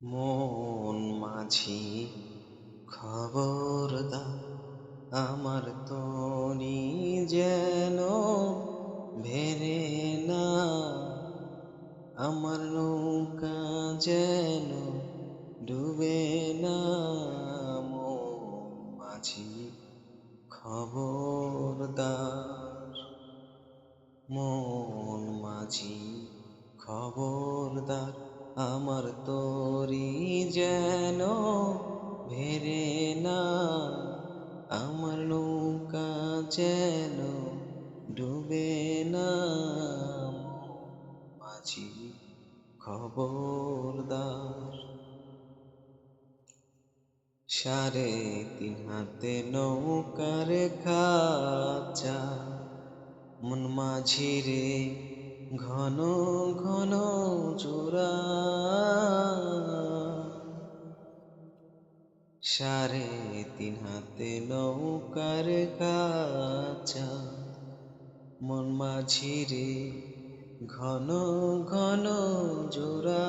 মন মাঝি খবরদার, আমার তরি যেন ভেরে না, আমার নৌকা যেন ডুবে না। মন মাঝি খবরদার, মন মাঝি খবরদার, আমার তরি যেন ভেরে না, আমার নৌকা যেন ডুবে না। মাঝি খবরদার। 3.5 হাতে নৌকার খাঁচা, মন মাঝি রে ঘন ঘন জোড়া। 3.5 হাতে নৌকার খাঁচা, মন মাঝি রে ঘন ঘন জোড়া।